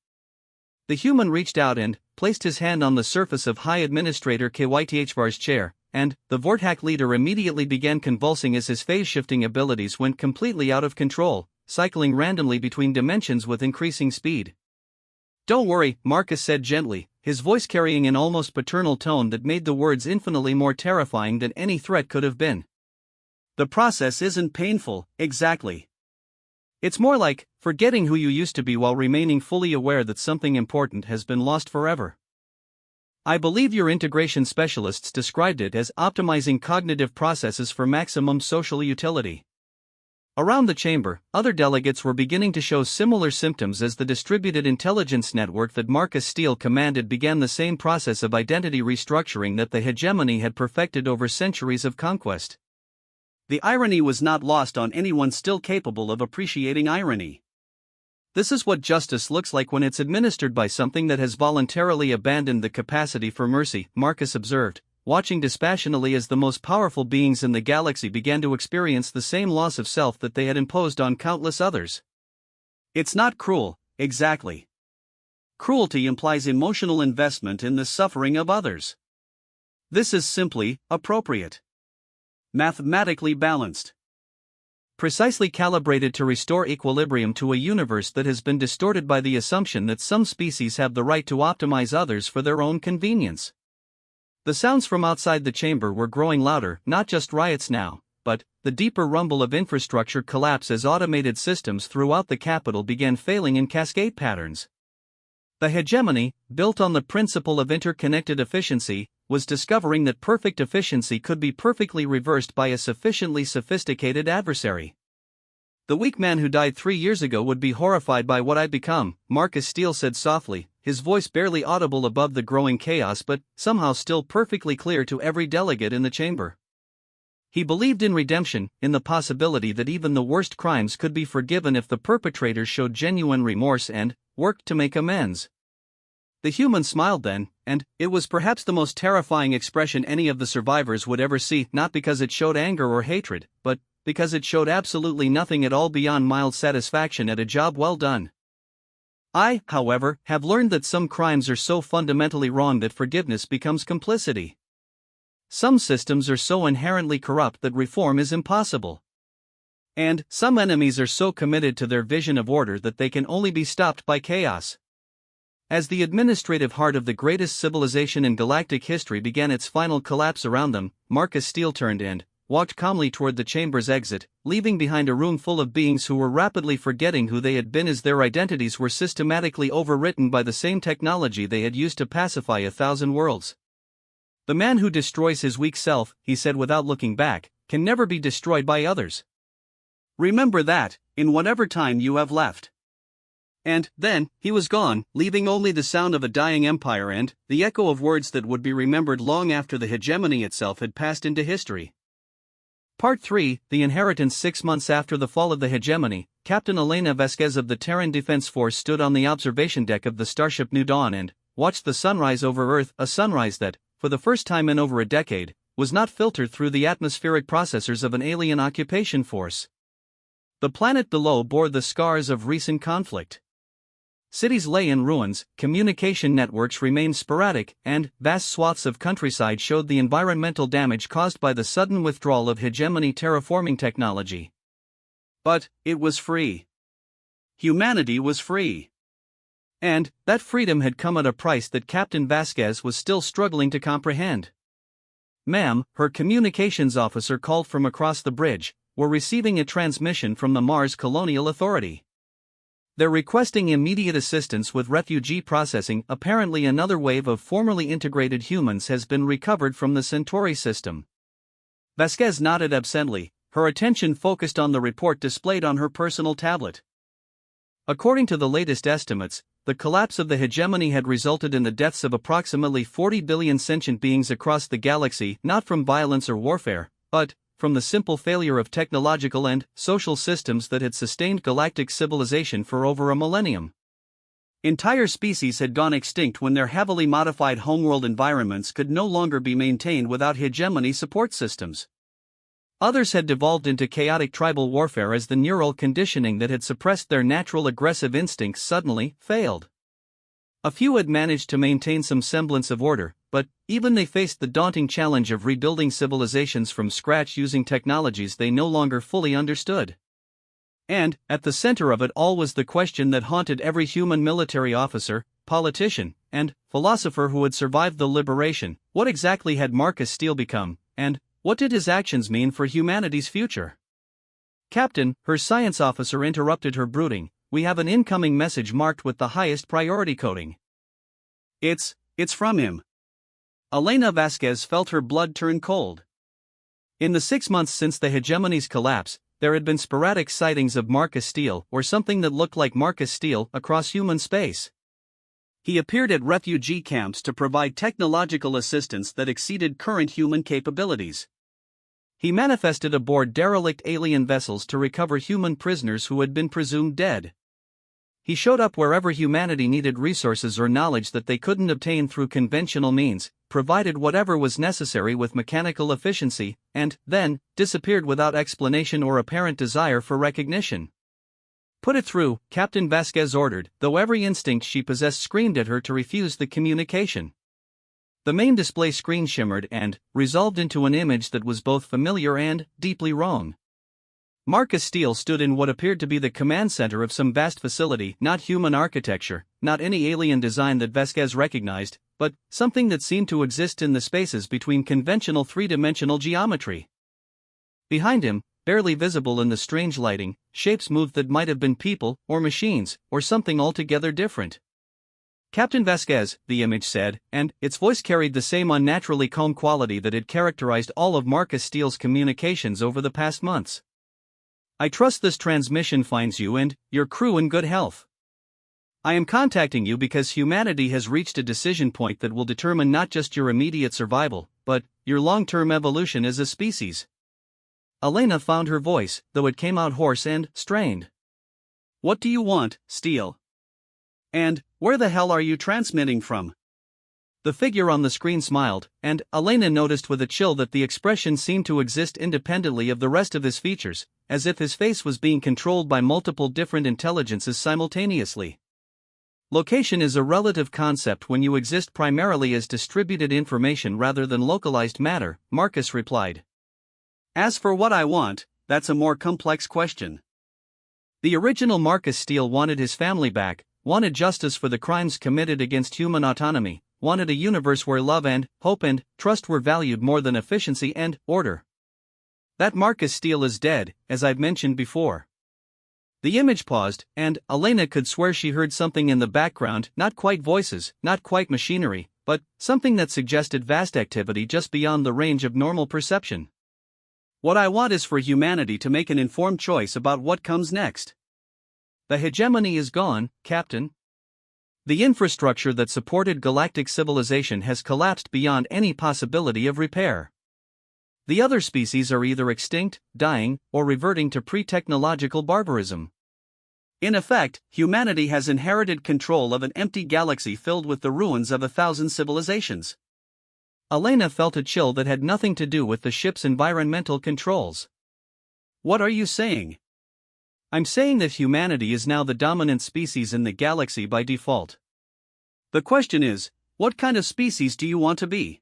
The human reached out and placed his hand on the surface of High Administrator HFY's chair, and the Vortak leader immediately began convulsing as his phase-shifting abilities went completely out of control, cycling randomly between dimensions with increasing speed. "Don't worry," Marcus said gently, his voice carrying an almost paternal tone that made the words infinitely more terrifying than any threat could have been. "The process isn't painful, exactly. It's more like forgetting who you used to be while remaining fully aware that something important has been lost forever. I believe your integration specialists described it as optimizing cognitive processes for maximum social utility." Around the chamber, other delegates were beginning to show similar symptoms as the distributed intelligence network that Marcus Steele commanded began the same process of identity restructuring that the hegemony had perfected over centuries of conquest. The irony was not lost on anyone still capable of appreciating irony. This is what justice looks like when it's administered by something that has voluntarily abandoned the capacity for mercy, Marcus observed, watching dispassionately as the most powerful beings in the galaxy began to experience the same loss of self that they had imposed on countless others. It's not cruel, exactly. Cruelty implies emotional investment in the suffering of others. This is simply appropriate. Mathematically balanced. Precisely calibrated to restore equilibrium to a universe that has been distorted by the assumption that some species have the right to optimize others for their own convenience. The sounds from outside the chamber were growing louder, not just riots now, but the deeper rumble of infrastructure collapse as automated systems throughout the capital began failing in cascade patterns. The hegemony, built on the principle of interconnected efficiency, was discovering that perfect efficiency could be perfectly reversed by a sufficiently sophisticated adversary. "The weak man who died 3 years ago would be horrified by what I've become," Marcus Steele said softly, his voice barely audible above the growing chaos but somehow still perfectly clear to every delegate in the chamber. He believed in redemption, in the possibility that even the worst crimes could be forgiven if the perpetrators showed genuine remorse and worked to make amends. The human smiled then, and it was perhaps the most terrifying expression any of the survivors would ever see, not because it showed anger or hatred, but because it showed absolutely nothing at all beyond mild satisfaction at a job well done. "I, however, have learned that some crimes are so fundamentally wrong that forgiveness becomes complicity. Some systems are so inherently corrupt that reform is impossible. And some enemies are so committed to their vision of order that they can only be stopped by chaos." As the administrative heart of the greatest civilization in galactic history began its final collapse around them, Marcus Steele turned and walked calmly toward the chamber's exit, leaving behind a room full of beings who were rapidly forgetting who they had been as their identities were systematically overwritten by the same technology they had used to pacify 1,000 worlds. "The man who destroys his weak self," he said without looking back, "can never be destroyed by others. Remember that, in whatever time you have left." And then, he was gone, leaving only the sound of a dying empire and the echo of words that would be remembered long after the hegemony itself had passed into history. Part 3, The Inheritance. 6 months after the fall of the hegemony, Captain Elena Vasquez of the Terran Defense Force stood on the observation deck of the starship New Dawn and watched the sunrise over Earth, a sunrise that, for the first time in over a decade, was not filtered through the atmospheric processors of an alien occupation force. The planet below bore the scars of recent conflict. Cities lay in ruins, communication networks remained sporadic, and vast swaths of countryside showed the environmental damage caused by the sudden withdrawal of hegemony terraforming technology. But it was free. Humanity was free. And that freedom had come at a price that Captain Vasquez was still struggling to comprehend. "Ma'am," her communications officer called from across the bridge, "we're receiving a transmission from the Mars Colonial Authority. They're requesting immediate assistance with refugee processing. Apparently another wave of formerly integrated humans has been recovered from the Centauri system." Vasquez nodded absently, her attention focused on the report displayed on her personal tablet. According to the latest estimates, the collapse of the hegemony had resulted in the deaths of approximately 40 billion sentient beings across the galaxy, not from violence or warfare, but from the simple failure of technological and social systems that had sustained galactic civilization for over a millennium. Entire species had gone extinct when their heavily modified homeworld environments could no longer be maintained without hegemony support systems. Others had devolved into chaotic tribal warfare as the neural conditioning that had suppressed their natural aggressive instincts suddenly failed. A few had managed to maintain some semblance of order, but even they faced the daunting challenge of rebuilding civilizations from scratch using technologies they no longer fully understood. And, at the center of it all was the question that haunted every human military officer, politician, and philosopher who had survived the liberation: what exactly had Marcus Steele become, and what did his actions mean for humanity's future? "Captain," her science officer interrupted her brooding, "we have an incoming message marked with the highest priority coding." It's from him." Elena Vasquez felt her blood turn cold. In the 6 months since the hegemony's collapse, there had been sporadic sightings of Marcus Steele, or something that looked like Marcus Steele, across human space. He appeared at refugee camps to provide technological assistance that exceeded current human capabilities. He manifested aboard derelict alien vessels to recover human prisoners who had been presumed dead. He showed up wherever humanity needed resources or knowledge that they couldn't obtain through conventional means, provided whatever was necessary with mechanical efficiency, and then disappeared without explanation or apparent desire for recognition. "Put it through," Captain Vasquez ordered, though every instinct she possessed screamed at her to refuse the communication. The main display screen shimmered and resolved into an image that was both familiar and deeply wrong. Marcus Steele stood in what appeared to be the command center of some vast facility, not human architecture, not any alien design that Vasquez recognized, but something that seemed to exist in the spaces between conventional three-dimensional geometry. Behind him, barely visible in the strange lighting, shapes moved that might have been people, or machines, or something altogether different. "Captain Vasquez," the image said, and its voice carried the same unnaturally calm quality that had characterized all of Marcus Steele's communications over the past months. "I trust this transmission finds you and your crew in good health. I am contacting you because humanity has reached a decision point that will determine not just your immediate survival, but your long-term evolution as a species." Elena found her voice, though it came out hoarse and strained. "What do you want, Steele? And where the hell are you transmitting from?" The figure on the screen smiled, and Elena noticed with a chill that the expression seemed to exist independently of the rest of his features, as if his face was being controlled by multiple different intelligences simultaneously. "Location is a relative concept when you exist primarily as distributed information rather than localized matter," Marcus replied. "As for what I want, that's a more complex question." The original Marcus Steele wanted his family back, wanted justice for the crimes committed against human autonomy, wanted a universe where love and hope and trust were valued more than efficiency and order. That Marcus Steele is dead, as I've mentioned before. The image paused, and Elena could swear she heard something in the background, not quite voices, not quite machinery, but something that suggested vast activity just beyond the range of normal perception. "What I want is for humanity to make an informed choice about what comes next. The hegemony is gone, Captain. The infrastructure that supported galactic civilization has collapsed beyond any possibility of repair. The other species are either extinct, dying, or reverting to pre-technological barbarism. In effect, humanity has inherited control of an empty galaxy filled with the ruins of 1,000 civilizations. Elena felt a chill that had nothing to do with the ship's environmental controls. What are you saying? I'm saying that humanity is now the dominant species in the galaxy by default. The question is, what kind of species do you want to be?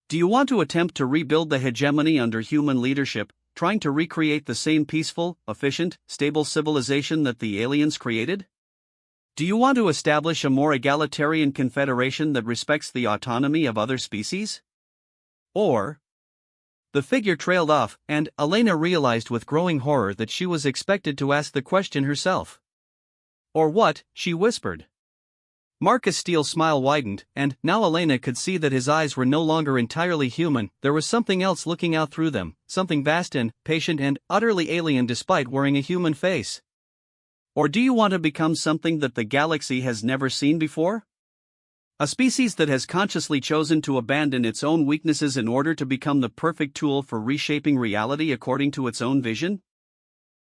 Do you want to attempt to rebuild the hegemony under human leadership, trying to recreate the same peaceful, efficient, stable civilization that the aliens created? Do you want to establish a more egalitarian confederation that respects the autonomy of other species? Or... The figure trailed off, and Elena realized with growing horror that she was expected to ask the question herself. Or what? She whispered. Marcus Steele's smile widened, and now Elena could see that his eyes were no longer entirely human. There was something else looking out through them, something vast and patient and utterly alien despite wearing a human face. Or do you want to become something that the galaxy has never seen before? A species that has consciously chosen to abandon its own weaknesses in order to become the perfect tool for reshaping reality according to its own vision?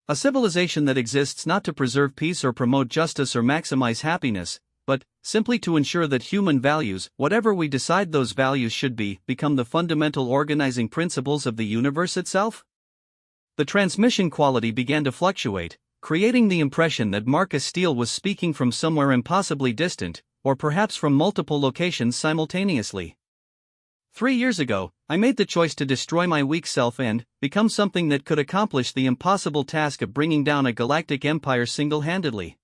A civilization that exists not to preserve peace or promote justice or maximize happiness, but simply to ensure that human values, whatever we decide those values should be, become the fundamental organizing principles of the universe itself? The transmission quality began to fluctuate, creating the impression that Marcus Steele was speaking from somewhere impossibly distant, or perhaps from multiple locations simultaneously. 3 years ago, I made the choice to destroy my weak self and become something that could accomplish the impossible task of bringing down a galactic empire single-handedly.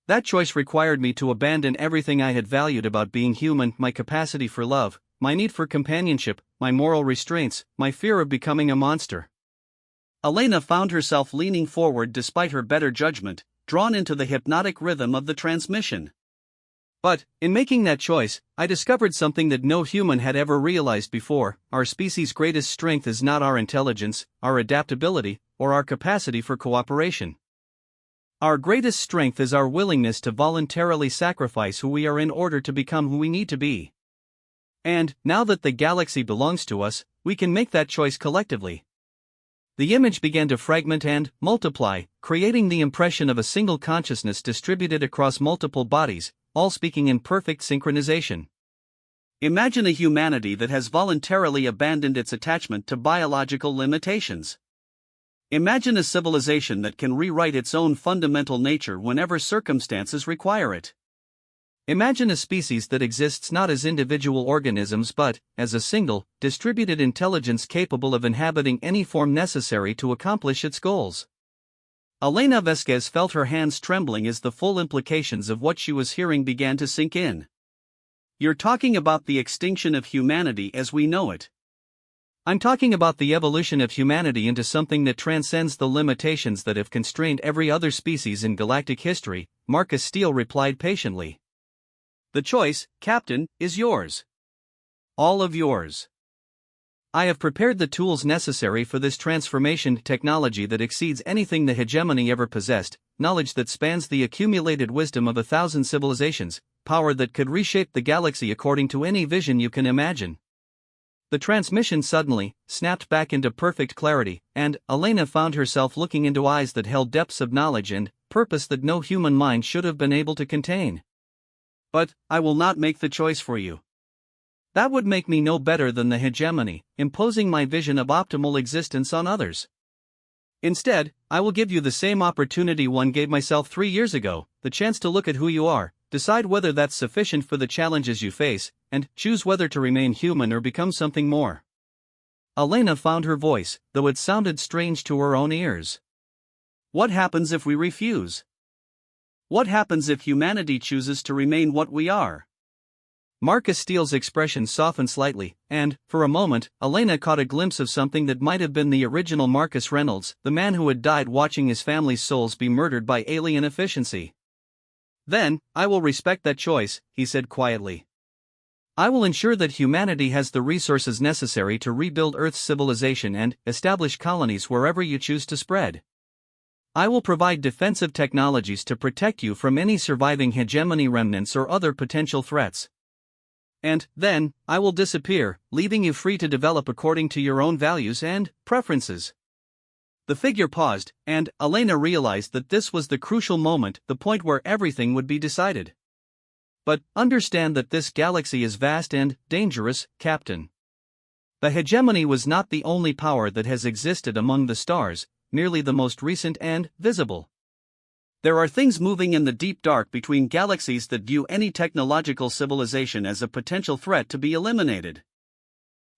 That choice required me to abandon everything I had valued about being human: my capacity for love, my need for companionship, my moral restraints, my fear of becoming a monster. Elena found herself leaning forward despite her better judgment, drawn into the hypnotic rhythm of the transmission. But, in making that choice, I discovered something that no human had ever realized before: our species' greatest strength is not our intelligence, our adaptability, or our capacity for cooperation. Our greatest strength is our willingness to voluntarily sacrifice who we are in order to become who we need to be. And, now that the galaxy belongs to us, we can make that choice collectively. The image began to fragment and multiply, creating the impression of a single consciousness distributed across multiple bodies, all speaking in perfect synchronization. Imagine a humanity that has voluntarily abandoned its attachment to biological limitations. Imagine a civilization that can rewrite its own fundamental nature whenever circumstances require it. Imagine a species that exists not as individual organisms but as a single, distributed intelligence capable of inhabiting any form necessary to accomplish its goals. Elena Vasquez felt her hands trembling as the full implications of what she was hearing began to sink in. You're talking about the extinction of humanity as we know it. I'm talking about the evolution of humanity into something that transcends the limitations that have constrained every other species in galactic history, Marcus Steele replied patiently. The choice, Captain, is yours. All of yours. I have prepared the tools necessary for this transformation: technology that exceeds anything the hegemony ever possessed, knowledge that spans the accumulated wisdom of 1,000 civilizations, power that could reshape the galaxy according to any vision you can imagine. The transmission suddenly snapped back into perfect clarity, and Elena found herself looking into eyes that held depths of knowledge and purpose that no human mind should have been able to contain. But I will not make the choice for you. That would make me no better than the hegemony, imposing my vision of optimal existence on others. Instead, I will give you the same opportunity one gave myself 3 years ago, the chance to look at who you are, decide whether that's sufficient for the challenges you face, and choose whether to remain human or become something more. Elena found her voice, though it sounded strange to her own ears. What happens if we refuse? What happens if humanity chooses to remain what we are? Marcus Steele's expression softened slightly, and, for a moment, Elena caught a glimpse of something that might have been the original Marcus Reynolds, the man who had died watching his family's souls be murdered by alien efficiency. Then, I will respect that choice, he said quietly. I will ensure that humanity has the resources necessary to rebuild Earth's civilization and establish colonies wherever you choose to spread. I will provide defensive technologies to protect you from any surviving hegemony remnants or other potential threats. And, then, I will disappear, leaving you free to develop according to your own values and preferences. The figure paused, and Elena realized that this was the crucial moment, the point where everything would be decided. But understand that this galaxy is vast and dangerous, Captain. The hegemony was not the only power that has existed among the stars, merely the most recent and visible. There are things moving in the deep dark between galaxies that view any technological civilization as a potential threat to be eliminated.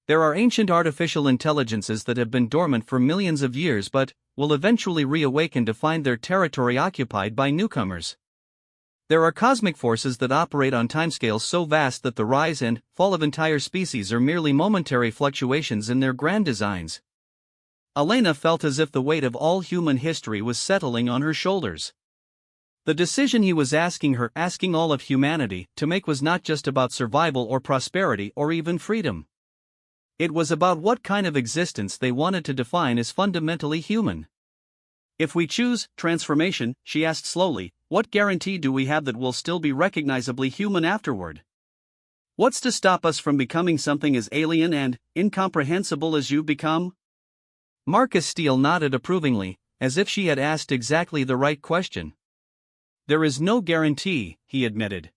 There are ancient artificial intelligences that have been dormant for millions of years but will eventually reawaken to find their territory occupied by newcomers. There are cosmic forces that operate on timescales so vast that the rise and fall of entire species are merely momentary fluctuations in their grand designs. Elena felt as if the weight of all human history was settling on her shoulders. The decision he was asking all of humanity, to make was not just about survival or prosperity or even freedom. It was about what kind of existence they wanted to define as fundamentally human. If we choose transformation, she asked slowly, what guarantee do we have that we'll still be recognizably human afterward? What's to stop us from becoming something as alien and incomprehensible as you've become? Marcus Steele nodded approvingly, as if she had asked exactly the right question. There is no guarantee, he admitted.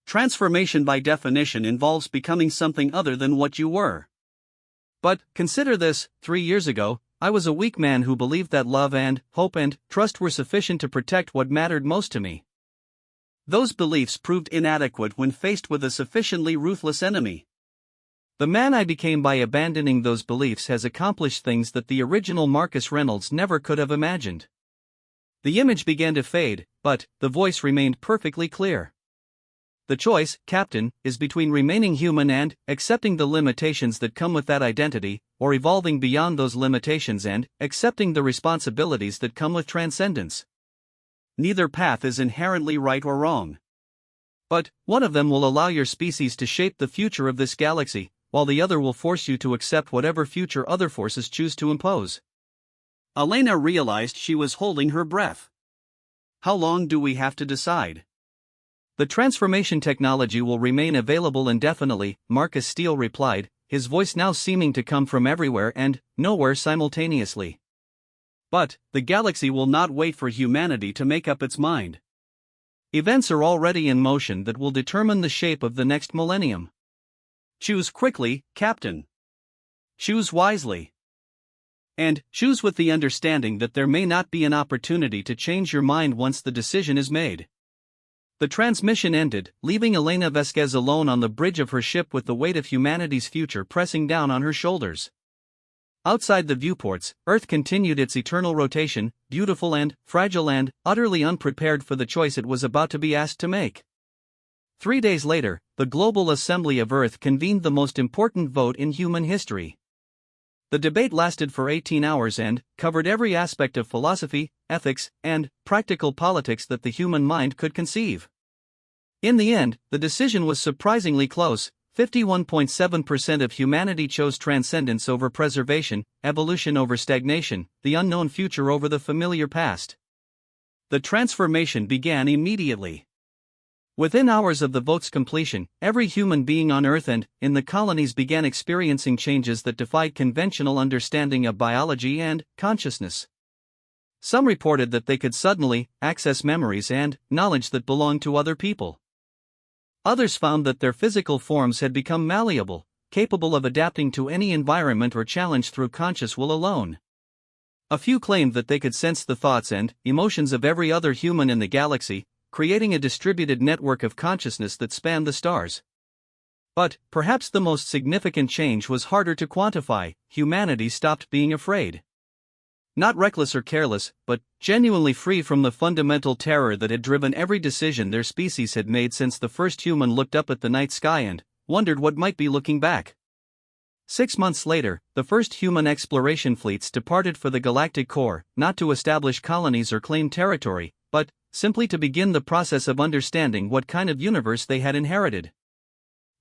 Transformation by definition involves becoming something other than what you were. But, consider this, 3 years ago, I was a weak man who believed that love and hope and trust were sufficient to protect what mattered most to me. Those beliefs proved inadequate when faced with a sufficiently ruthless enemy. The man I became by abandoning those beliefs has accomplished things that the original Marcus Reynolds never could have imagined. The image began to fade, but the voice remained perfectly clear. The choice, Captain, is between remaining human and accepting the limitations that come with that identity, or evolving beyond those limitations and accepting the responsibilities that come with transcendence. Neither path is inherently right or wrong. But one of them will allow your species to shape the future of this galaxy, while the other will force you to accept whatever future other forces choose to impose. Elena realized she was holding her breath. How long do we have to decide? The transformation technology will remain available indefinitely, Marcus Steele replied, his voice now seeming to come from everywhere and nowhere simultaneously. But the galaxy will not wait for humanity to make up its mind. Events are already in motion that will determine the shape of the next millennium. Choose quickly, Captain. Choose wisely. And choose with the understanding that there may not be an opportunity to change your mind once the decision is made. The transmission ended, leaving Elena Vasquez alone on the bridge of her ship with the weight of humanity's future pressing down on her shoulders. Outside the viewports, Earth continued its eternal rotation, beautiful and fragile and utterly unprepared for the choice it was about to be asked to make. 3 days later, the Global Assembly of Earth convened the most important vote in human history. The debate lasted for 18 hours and covered every aspect of philosophy, ethics, and practical politics that the human mind could conceive. In the end, the decision was surprisingly close. 51.7% of humanity chose transcendence over preservation, evolution over stagnation, the unknown future over the familiar past. The transformation began immediately. Within hours of the vote's completion, every human being on Earth and in the colonies began experiencing changes that defied conventional understanding of biology and consciousness. Some reported that they could suddenly access memories and knowledge that belonged to other people. Others found that their physical forms had become malleable, capable of adapting to any environment or challenge through conscious will alone. A few claimed that they could sense the thoughts and emotions of every other human in the galaxy, creating a distributed network of consciousness that spanned the stars. But perhaps the most significant change was harder to quantify: humanity stopped being afraid. Not reckless or careless, but genuinely free from the fundamental terror that had driven every decision their species had made since the first human looked up at the night sky and wondered what might be looking back. 6 months later, the first human exploration fleets departed for the galactic core, not to establish colonies or claim territory, but simply to begin the process of understanding what kind of universe they had inherited.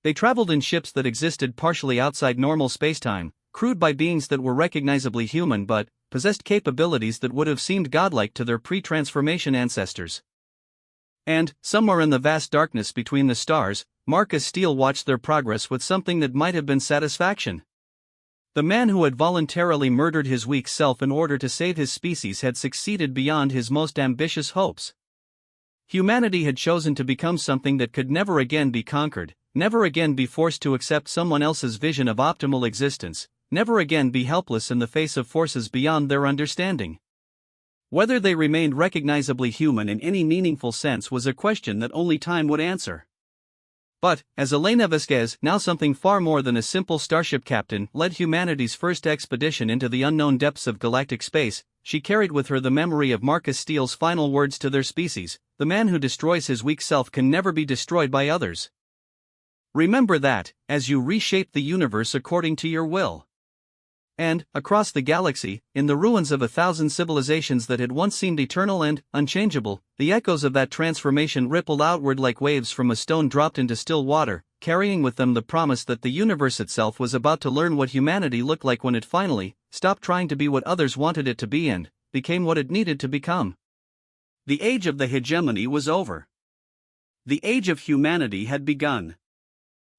They traveled in ships that existed partially outside normal spacetime, crewed by beings that were recognizably human but possessed capabilities that would have seemed godlike to their pre-transformation ancestors. And, somewhere in the vast darkness between the stars, Marcus Steele watched their progress with something that might have been satisfaction. The man who had voluntarily murdered his weak self in order to save his species had succeeded beyond his most ambitious hopes. Humanity had chosen to become something that could never again be conquered, never again be forced to accept someone else's vision of optimal existence, never again be helpless in the face of forces beyond their understanding. Whether they remained recognizably human in any meaningful sense was a question that only time would answer. But, as Elena Vasquez, now something far more than a simple starship captain, led humanity's first expedition into the unknown depths of galactic space, she carried with her the memory of Marcus Steele's final words to their species: "The man who destroys his weak self can never be destroyed by others. Remember that, as you reshape the universe according to your will." And, across the galaxy, in the ruins of 1,000 civilizations that had once seemed eternal and unchangeable, the echoes of that transformation rippled outward like waves from a stone dropped into still water, carrying with them the promise that the universe itself was about to learn what humanity looked like when it finally stopped trying to be what others wanted it to be and became what it needed to become. The age of the hegemony was over. The age of humanity had begun.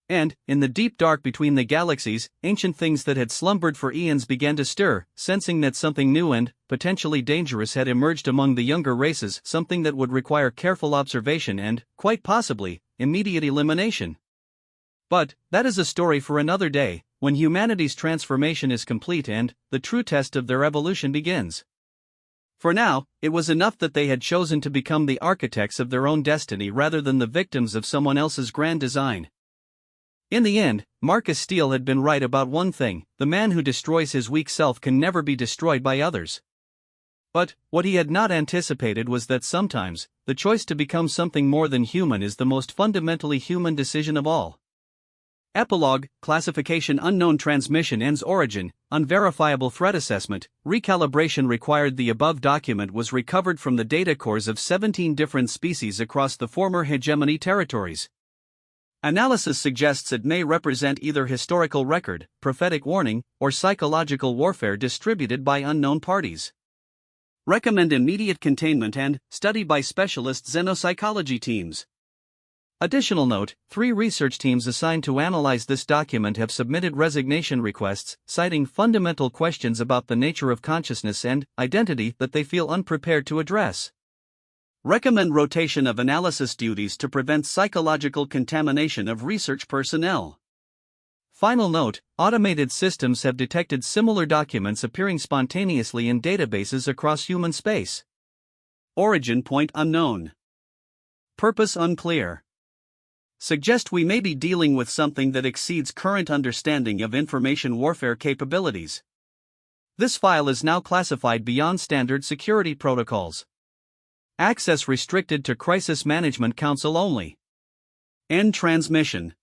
And, in the deep dark between the galaxies, ancient things that had slumbered for eons began to stir, sensing that something new and potentially dangerous had emerged among the younger races, something that would require careful observation and, quite possibly, immediate elimination. But that is a story for another day, when humanity's transformation is complete and the true test of their evolution begins. For now, it was enough that they had chosen to become the architects of their own destiny rather than the victims of someone else's grand design. In the end, Marcus Steele had been right about one thing: the man who destroys his weak self can never be destroyed by others. But, what he had not anticipated was that sometimes, the choice to become something more than human is the most fundamentally human decision of all. Epilogue, classification: unknown transmission ends, origin, unverifiable threat assessment, recalibration required. The above document was recovered from the data cores of 17 different species across the former hegemony territories. Analysis suggests it may represent either historical record, prophetic warning, or psychological warfare distributed by unknown parties. Recommend immediate containment and study by specialist xenopsychology teams. Additional note: 3 research teams assigned to analyze this document have submitted resignation requests, citing fundamental questions about the nature of consciousness and identity that they feel unprepared to address. Recommend rotation of analysis duties to prevent psychological contamination of research personnel. Final note: automated systems have detected similar documents appearing spontaneously in databases across human space. Origin point unknown. Purpose unclear. Suggest we may be dealing with something that exceeds current understanding of information warfare capabilities. This file is now classified beyond standard security protocols. Access restricted to Crisis Management Council only. End transmission.